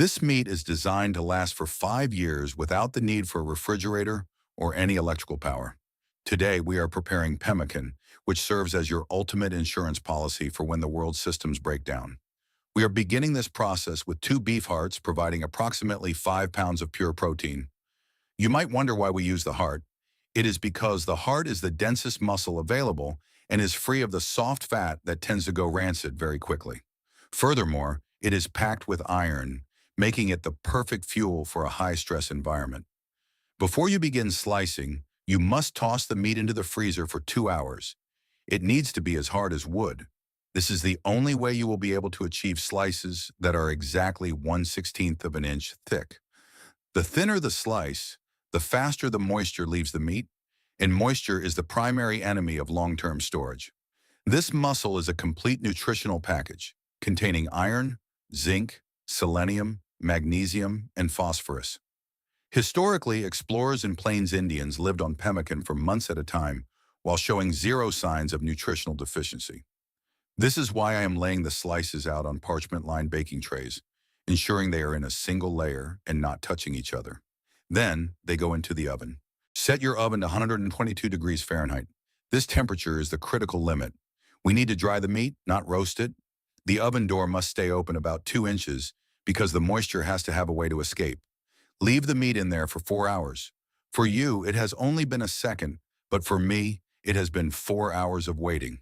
This meat is designed to last for 5 years without the need for a refrigerator or any electrical power. Today, we are preparing pemmican, which serves as your ultimate insurance policy for when the world's systems break down. We are beginning this process with 2 beef hearts, providing approximately 5 pounds of pure protein. You might wonder why we use the heart. It is because the heart is the densest muscle available and is free of the soft fat that tends to go rancid very quickly. Furthermore, it is packed with iron, making it the perfect fuel for a high-stress environment. Before you begin slicing, you must toss the meat into the freezer for 2 hours. It needs to be as hard as wood. This is the only way you will be able to achieve slices that are exactly 1/16 of an inch thick. The thinner the slice, the faster the moisture leaves the meat, and moisture is the primary enemy of long-term storage. This muscle is a complete nutritional package containing iron, zinc, selenium, magnesium, and phosphorus. Historically, explorers and Plains Indians lived on pemmican for months at a time while showing zero signs of nutritional deficiency. This is why I am laying the slices out on parchment-lined baking trays, ensuring they are in a single layer and not touching each other. Then, they go into the oven. Set your oven to 122 degrees Fahrenheit. This temperature is the critical limit. We need to dry the meat, not roast it. The oven door must stay open about 2 inches because the moisture has to have a way to escape. Leave the meat in there for 4 hours. For you, it has only been a second, but for me, it has been 4 hours of waiting.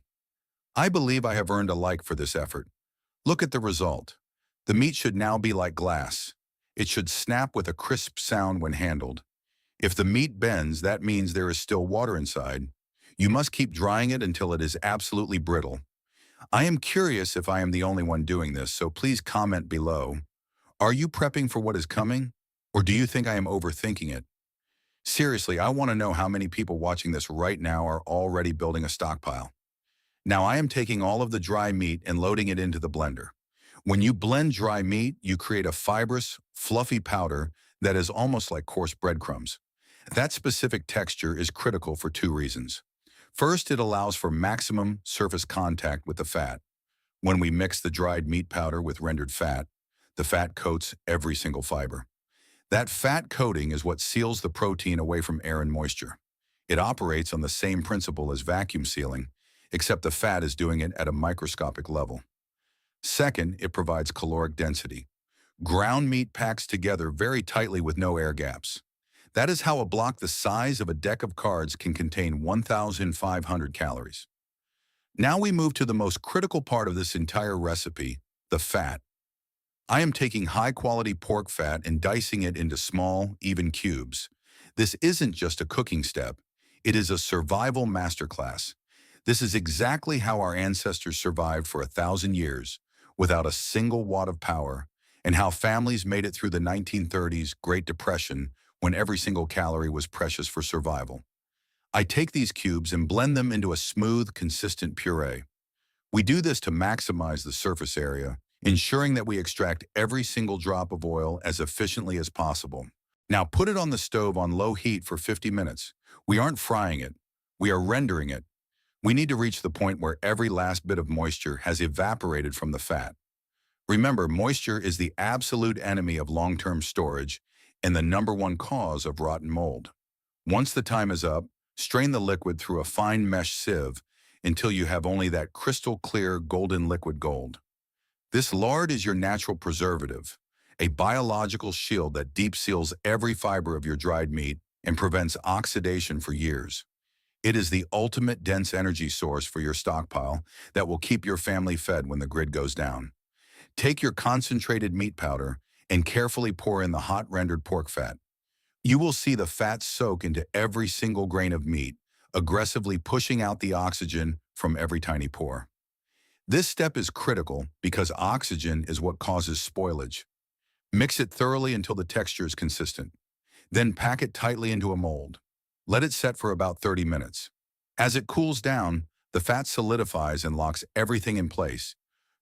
I believe I have earned a like for this effort. Look at the result. The meat should now be like glass. It should snap with a crisp sound when handled. If the meat bends, that means there is still water inside. You must keep drying it until it is absolutely brittle. I am curious if I am the only one doing this, so please comment below. Are you prepping for what is coming? Or do you think I am overthinking it? Seriously, I want to know how many people watching this right now are already building a stockpile. Now I am taking all of the dry meat and loading it into the blender. When you blend dry meat, you create a fibrous, fluffy powder that is almost like coarse breadcrumbs. That specific texture is critical for 2 reasons. First, it allows for maximum surface contact with the fat. When we mix the dried meat powder with rendered fat, the fat coats every single fiber. That fat coating is what seals the protein away from air and moisture. It operates on the same principle as vacuum sealing, except the fat is doing it at a microscopic level. Second, it provides caloric density. Ground meat packs together very tightly with no air gaps. That is how a block the size of a deck of cards can contain 1,500 calories. Now we move to the most critical part of this entire recipe, the fat. I am taking high-quality pork fat and dicing it into small, even cubes. This isn't just a cooking step. It is a survival masterclass. This is exactly how our ancestors survived for 1,000 years without a single watt of power, and how families made it through the 1930s Great Depression when every single calorie was precious for survival. I take these cubes and blend them into a smooth, consistent puree. We do this to maximize the surface area, ensuring that we extract every single drop of oil as efficiently as possible. Now put it on the stove on low heat for 50 minutes. We aren't frying it. We are rendering it. We need to reach the point where every last bit of moisture has evaporated from the fat. Remember, moisture is the absolute enemy of long-term storage and the #1 cause of rotten mold. Once the time is up, strain the liquid through a fine mesh sieve until you have only that crystal clear golden liquid gold. This lard is your natural preservative, a biological shield that deep seals every fiber of your dried meat and prevents oxidation for years. It is the ultimate dense energy source for your stockpile that will keep your family fed when the grid goes down. Take your concentrated meat powder and carefully pour in the hot rendered pork fat. You will see the fat soak into every single grain of meat, aggressively pushing out the oxygen from every tiny pore. This step is critical because oxygen is what causes spoilage. Mix it thoroughly until the texture is consistent. Then pack it tightly into a mold. Let it set for about 30 minutes. As it cools down, the fat solidifies and locks everything in place,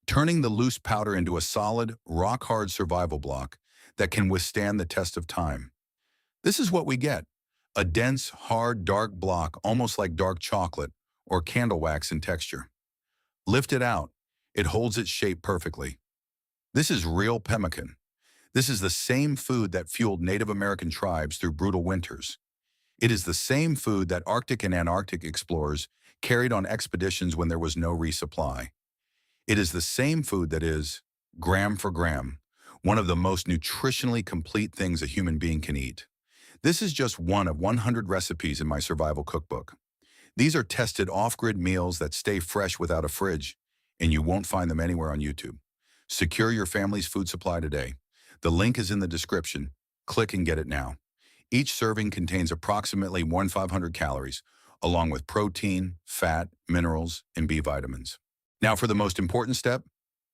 turning the loose powder into a solid, rock-hard survival block that can withstand the test of time. This is what we get: a dense, hard, dark block almost like dark chocolate or candle wax in texture. Lift it out. It holds its shape perfectly. This is real pemmican. This is the same food that fueled Native American tribes through brutal winters. It is the same food that Arctic and Antarctic explorers carried on expeditions when there was no resupply. It is the same food that is, gram for gram, one of the most nutritionally complete things a human being can eat. This is just one of 100 recipes in my survival cookbook. These are tested off-grid meals that stay fresh without a fridge, and you won't find them anywhere on YouTube. Secure your family's food supply today. The link is in the description. Click and get it now. Each serving contains approximately 1,500 calories, along with protein, fat, minerals, and B vitamins. Now for the most important step,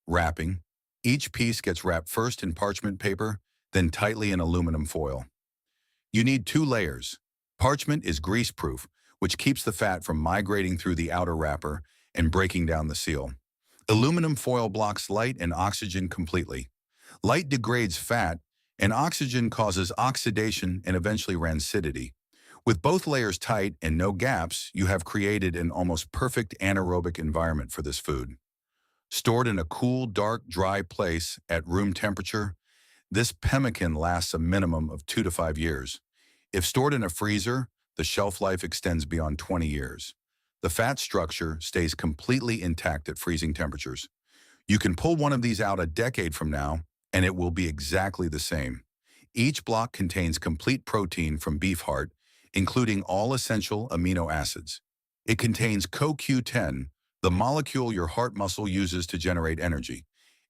wrapping. Each piece gets wrapped first in parchment paper, then tightly in aluminum foil. You need 2 layers. Parchment is grease-proof, which keeps the fat from migrating through the outer wrapper and breaking down the seal. Aluminum foil blocks light and oxygen completely. Light degrades fat, and oxygen causes oxidation and eventually rancidity. With both layers tight and no gaps, you have created an almost perfect anaerobic environment for this food. Stored in a cool, dark, dry place at room temperature, this pemmican lasts a minimum of 2 to 5 years. If stored in a freezer, the shelf life extends beyond 20 years. The fat structure stays completely intact at freezing temperatures. You can pull one of these out a decade from now, and it will be exactly the same. Each block contains complete protein from beef heart, including all essential amino acids. It contains CoQ10, the molecule your heart muscle uses to generate energy.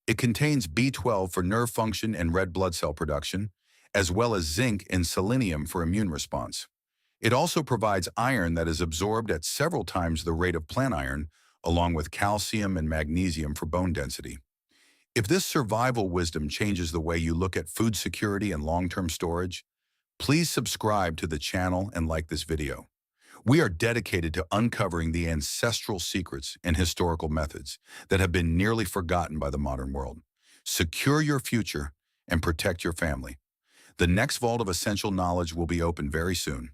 It contains B12 for nerve function and red blood cell production, as well as zinc and selenium for immune response. It also provides iron that is absorbed at several times the rate of plant iron, along with calcium and magnesium for bone density. If this survival wisdom changes the way you look at food security and long-term storage, please subscribe to the channel and like this video. We are dedicated to uncovering the ancestral secrets and historical methods that have been nearly forgotten by the modern world. Secure your future and protect your family. The next vault of essential knowledge will be opened very soon.